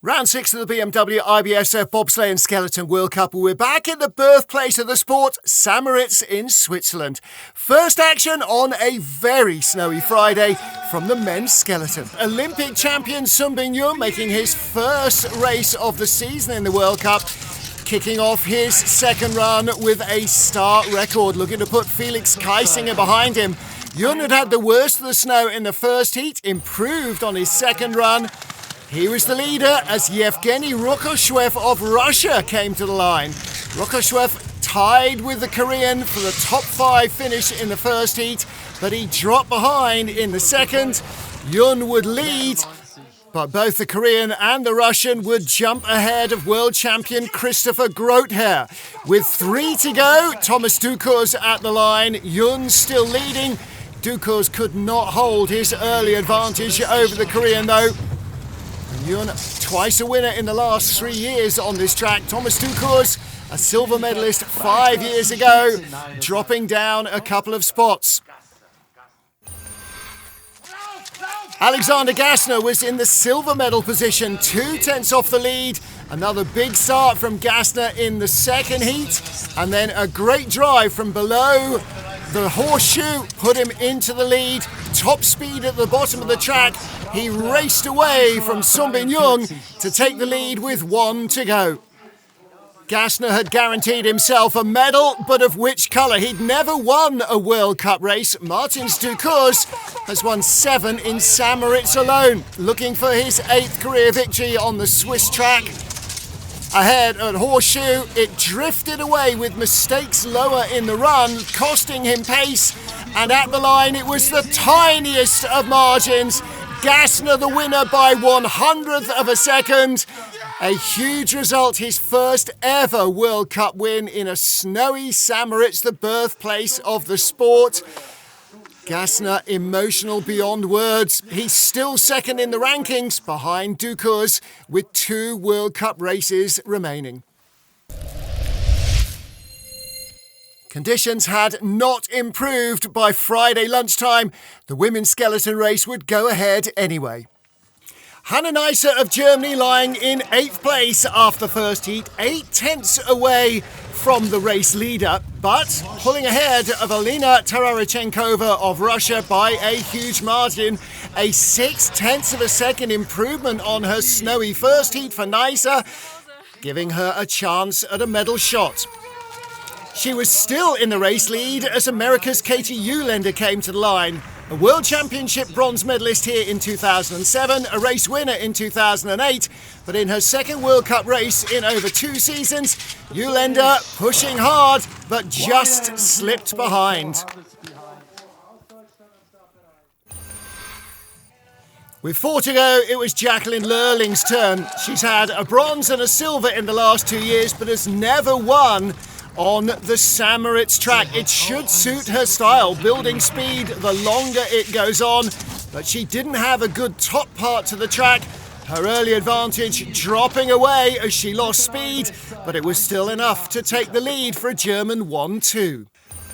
Round 6 of the BMW IBSF Bobsleigh and Skeleton World Cup. We're back in the birthplace of the sport, St. Moritz in Switzerland. First action on a very snowy Friday from the men's skeleton. Olympic champion Sun Bin-yun making his first race of the season in the World Cup, kicking off his second run with a start record, looking to put Felix Kaisinger behind him. Yun had the worst of the snow in the first heat, improved on his second run. He was the leader as Yevgeny Rokoshwev of Russia came to the line. Rokoshwev tied with the Korean for the top 5 finish in the first heat, but he dropped behind in the second. Yun would lead, but both the Korean and the Russian would jump ahead of world champion Christopher Grother. With 3 to go, Thomas Dukurs at the line, Yun still leading. Dukurs could not hold his early advantage over the Korean though. Yun, twice a winner in the last 3 years on this track. Thomas Dukurs, a silver medalist 5 years ago, dropping down a couple of spots. Alexander Gassner was in the silver medal position, 2 tenths off the lead. Another big start from Gassner in the second heat, and then a great drive from below the horseshoe put him into the lead. Top speed at the bottom of the track. He raced away from Sun Bin-yun to take the lead with 1 to go. Gassner had guaranteed himself a medal, but of which colour? He'd never won a World Cup race. Martin Dukurs has won 7 in St. Moritz alone, looking for his 8th career victory on the Swiss track. Ahead at Horseshoe, it drifted away with mistakes lower in the run, costing him pace. And at the line, it was the tiniest of margins. Gassner the winner by 1/100th of a second. A huge result, his first ever World Cup win in a snowy St. Moritz, the birthplace of the sport. Gassner emotional beyond words. He's still second in the rankings behind Dukurs with 2 World Cup races remaining. Conditions had not improved by Friday lunchtime. The women's skeleton race would go ahead anyway. Hannah Neisser of Germany lying in 8th place after the first heat, 8 tenths away from the race leader, but pulling ahead of Alina Tarachenkova of Russia by a huge margin. A 6 tenths of a second improvement on her snowy first heat for Neisser, giving her a chance at a medal shot. She was still in the race lead as America's Katie Uhlaender came to the line. A World Championship bronze medalist here in 2007, a race winner in 2008, but in her second World Cup race in over 2 seasons, Uhlaender pushing hard, but just slipped behind. With 4 to go, it was Jacqueline Lurling's turn. She's had a bronze and a silver in the last 2 years, but has never won on the St. Moritz track. It should suit her style, building speed the longer it goes on, but she didn't have a good top part to the track. Her early advantage dropping away as she lost speed, but it was still enough to take the lead for a German 1-2.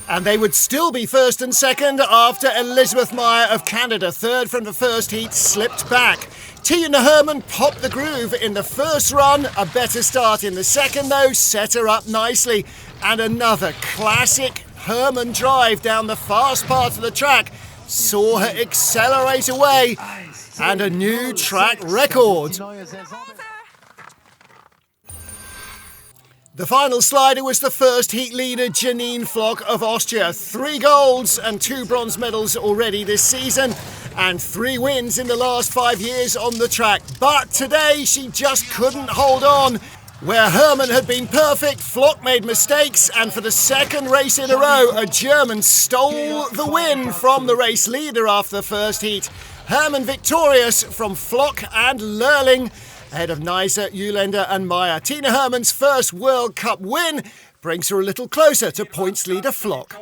And they would still be first and second after Elizabeth Meyer of Canada, third from the first heat, slipped back. Tina Hermann popped the groove in the first run. A better start in the second, though, set her up nicely. And another classic Hermann drive down the fast part of the track saw her accelerate away, and a new track record. The final slider was the first heat leader, Janine of Austria. 3 golds and 2 bronze medals already this season, and 3 wins in the last 5 years on the track. But today she just couldn't hold on. Where Hermann had been perfect, Flock made mistakes, and for the second race in a row, a German stole the win from the race leader after the first heat. Hermann victorious from Flock and Lurling, ahead of Neisser, Uhlaender and Meyer. Tina Hermann's first World Cup win brings her a little closer to points leader Flock.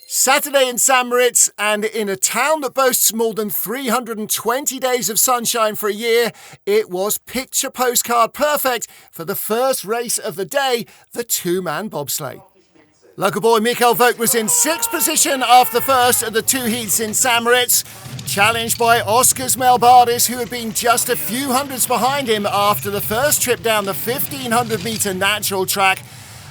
Saturday in St. Moritz, and in a town that boasts more than 320 days of sunshine for a year, it was picture postcard perfect for the first race of the day, the 2-man bobsleigh. Local boy Mikhail Vogt was in 6th position after the first of the 2 heats in St. Moritz, challenged by Oskars Melbardis, who had been just a few hundreds behind him after the first trip down the 1,500-metre natural track.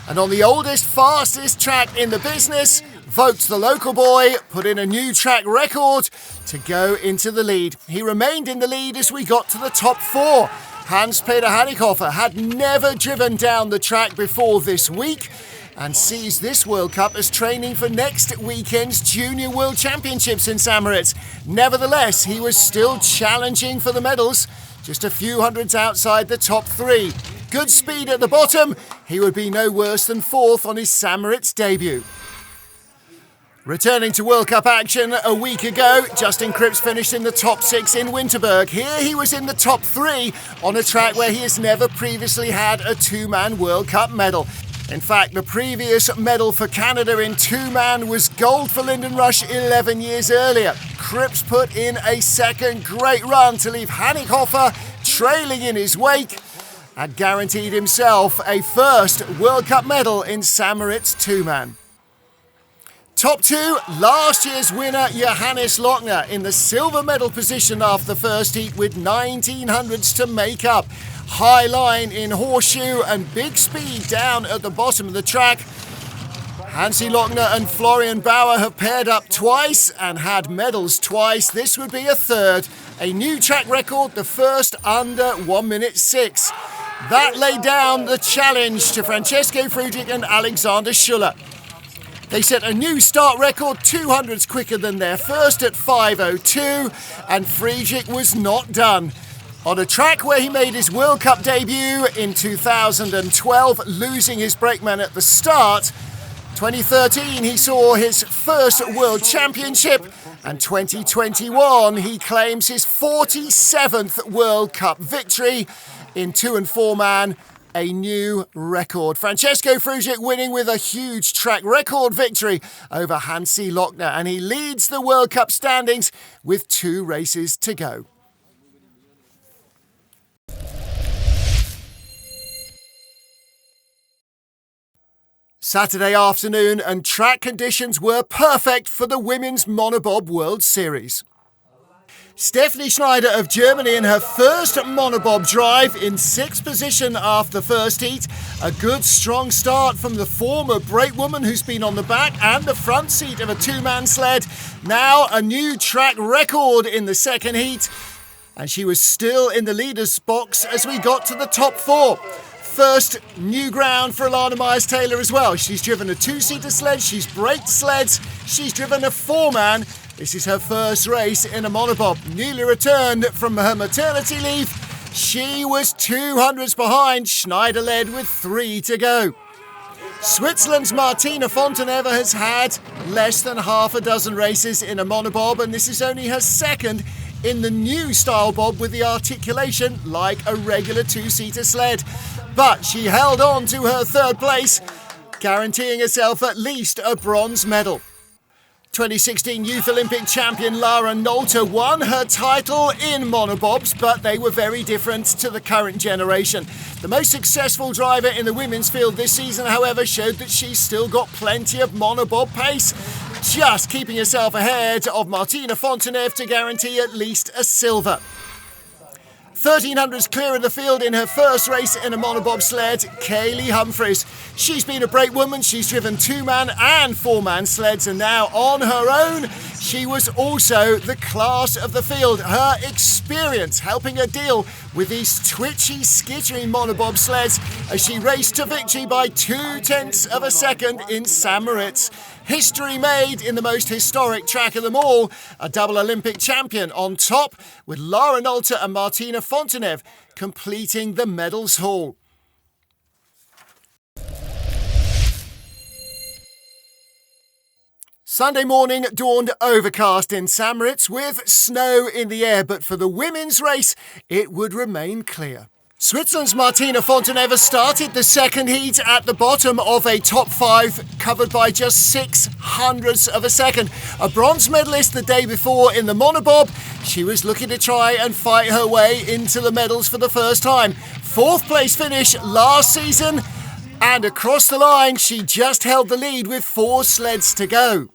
And on the oldest, fastest track in the business, Vogt, the local boy, put in a new track record to go into the lead. He remained in the lead as we got to the top 4. Hans-Peter Hanikoffer had never driven down the track before this week and sees this World Cup as training for next weekend's Junior World Championships in St. Moritz. Nevertheless, he was still challenging for the medals, just a few hundreds outside the top 3. Good speed at the bottom, he would be no worse than 4th on his St. Moritz debut. Returning to World Cup action a week ago, Justin Cripps finished in the top 6 in Winterberg. Here he was in the top 3 on a track where he has never previously had a 2-man World Cup medal. In fact, the previous medal for Canada in 2-man was gold for Lyndon Rush 11 years earlier. Cripps put in a second great run to leave Hanikoffer trailing in his wake and guaranteed himself a first World Cup medal in St. Moritz 2-man. Top 2, last year's winner Johannes Lochner in the silver medal position after the first heat with 1900s to make up. High line in horseshoe and big speed down at the bottom of the track. Hansi Lochner and Florian Bauer have paired up twice and had medals twice. This would be a third. A new track record, the first under 1 minute 6. That laid down the challenge to Francesco, Friedrich and Alexander Schuler. They set a new start record, 200s quicker than their first at 5:02, and Friedrich was not done. On a track where he made his World Cup debut in 2012, losing his brakeman at the start. 2013 he saw his first World Championship, and 2021 he claims his 47th World Cup victory in 2- and 4-man. A new record. Francesco Friedrich winning with a huge track record victory over Hansi Lochner, and he leads the World Cup standings with 2 races to go. Saturday afternoon, and track conditions were perfect for the Women's Monobob World Series. Stephanie Schneider of Germany in her first monobob drive in 6th position after the first heat. A good strong start from the former brakewoman who's been on the back and the front seat of a 2-man sled. Now a new track record in the second heat, and she was still in the leader's box as we got to the top 4. First new ground for Alana Myers-Taylor as well. She's driven a 2-seater sled, she's braked sleds, she's driven a 4-man. This is her first race in a monobob. Newly returned from her maternity leave, she was 200s behind. Schneider led with 3 to go. Switzerland's Martina Fonteneva has had less than half a dozen races in a monobob, and this is only her second in the new style bob with the articulation like a regular 2-seater sled. But she held on to her 3rd place, guaranteeing herself at least a bronze medal. 2016 Youth Olympic champion Lara Nolte won her title in monobobs, but they were very different to the current generation. The most successful driver in the women's field this season, however, showed that she's still got plenty of monobob pace, just keeping herself ahead of Martina Fonteneva to guarantee at least a silver. 1300s clear of the field in her first race in a monobob sled, Kaylee Humphries. She's been a brakewoman, she's driven 2-man and 4-man sleds, and now on her own, she was also the class of the field. Her experience helping her deal with these twitchy, skittery monobob sleds as she raced to victory by 0.2 of a second in St. Moritz. History made in the most historic track of them all, a double Olympic champion on top, with Lara Nolte and Martina Fonteneva completing the medals haul. Sunday morning dawned overcast in St. Moritz with snow in the air, but for the women's race it would remain clear. Switzerland's Martina Fonteneva started the second heat at the bottom of a top 5, covered by just 0.06 of a second. A bronze medalist the day before in the monobob, she was looking to try and fight her way into the medals for the first time. 4th place finish last season, And across the line, she just held the lead with 4 sleds to go.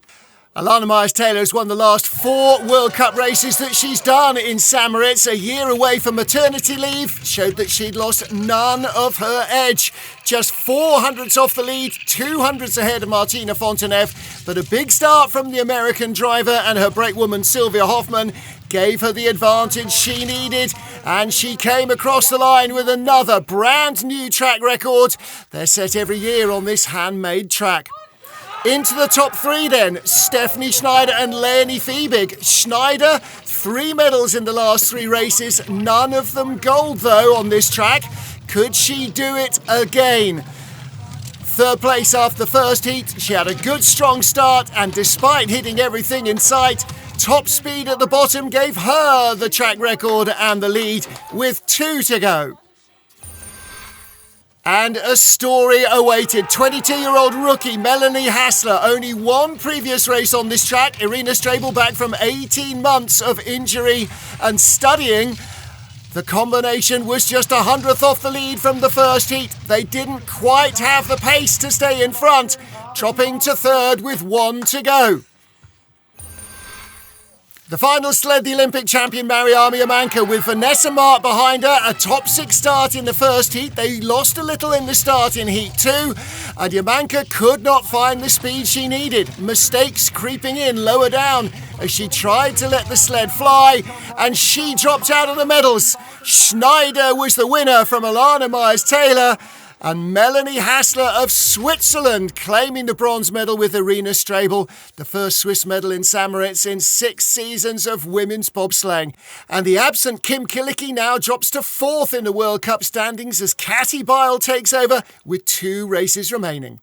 Lara Nolte has won the last 4 World Cup races that she's done in St. Moritz. A year away from maternity leave showed that she'd lost none of her edge. Just 400ths off the lead, 200ths ahead of Martina Fonteneva. But a big start from the American driver and her brakewoman Sylvia Hoffman gave her the advantage she needed, and she came across the line with another brand new track record. They're set every year on this handmade track. Into the top 3 then, Stephanie Schneider and Leonie Fiebig. Schneider, 3 medals in the last 3 races, none of them gold though on this track. Could she do it again? 3rd place after the first heat, she had a good strong start, and despite hitting everything in sight, top speed at the bottom gave her the track record and the lead with 2 to go. And a story awaited. 22-year-old rookie Melanie Hassler, only 1 previous race on this track. Irina Strabel back from 18 months of injury and studying. The combination was just 100th off the lead from the first heat. They didn't quite have the pace to stay in front, dropping to 3rd with 1 to go. The Finals Sled, the Olympic champion Mariama Yamanka with Vanessa Mark behind her. A top 6 start in the first heat. They lost a little in the start in heat 2. And Yamanka could not find the speed she needed. Mistakes creeping in lower down as she tried to let the sled fly. And she dropped out of the medals. Schneider was the winner from Alana Myers-Taylor. And Melanie Hassler of Switzerland claiming the bronze medal with Irina Strabel, the first Swiss medal in St. Moritz in 6 seasons of women's bobsleighing. And the absent Kim Kilicki now drops to 4th in the World Cup standings as Catty Bile takes over with 2 races remaining.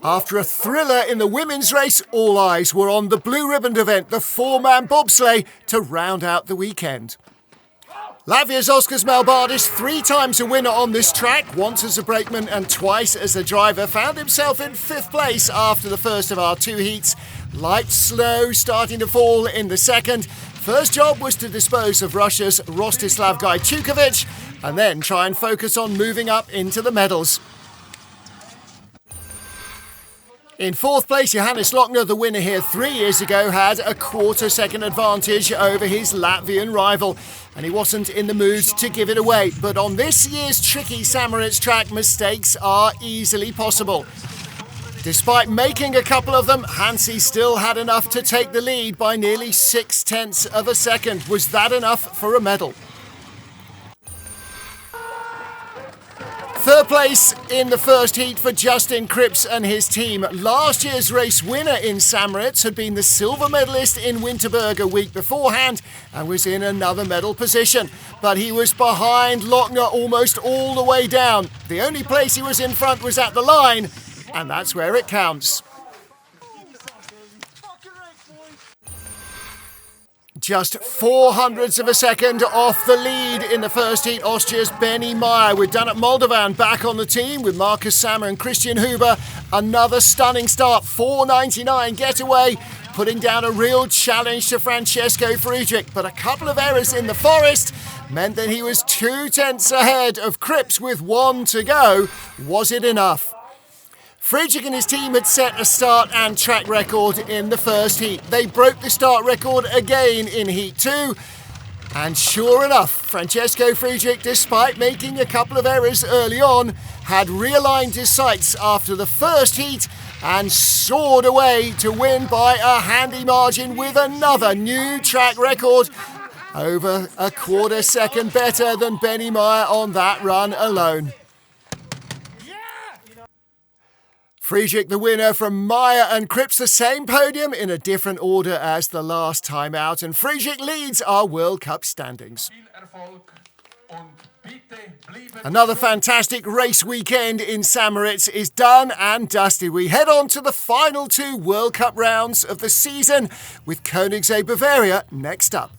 After a thriller in the women's race, all eyes were on the blue-ribboned event, the 4-man bobsleigh, to round out the weekend. Latvia's Oskars Melbardis, 3 times a winner on this track, once as a brakeman and twice as a driver, found himself in 5th place after the first of our 2 heats. Light snow starting to fall in the second. First job was to dispose of Russia's Rostislav Gajtukovic and then try and focus on moving up into the medals. In 4th place, Johannes Lochner, the winner here 3 years ago, had a quarter-second advantage over his Latvian rival, and he wasn't in the mood to give it away. But on this year's tricky St. Moritz track, mistakes are easily possible. Despite making a couple of them, Hansi still had enough to take the lead by nearly 0.6 of a second. Was that enough for a medal? 3rd place in the first heat for Justin Cripps and his team. Last year's race winner in St. Moritz had been the silver medalist in Winterberg a week beforehand and was in another medal position. But he was behind Lochner almost all the way down. The only place he was in front was at the line, and that's where it counts. Just 0.04 of a second off the lead in the first heat, Austria's Benny Meyer, with Danup Moldovan back on the team with Marcus Sammer and Christian Hoover. Another stunning start, 4.99 getaway, putting down a real challenge to Francesco Friedrich. But a couple of errors in the forest meant that he was 0.2 ahead of Cripps with 1 to go. Was it enough? Friedrich and his team had set a start and track record in the first heat. They broke the start record again in heat 2. And sure enough, Francesco Friedrich, despite making a couple of errors early on, had realigned his sights after the first heat and soared away to win by a handy margin with another new track record. Over a quarter second better than Benny Meyer on that run alone. Friedrich the winner from Meyer and Cripps, the same podium in a different order as the last time out, and Friedrich leads our World Cup standings. Another fantastic race weekend in St. Moritz is done and dusted. We head on to the final 2 World Cup rounds of the season with Koenigsegg Bavaria next up.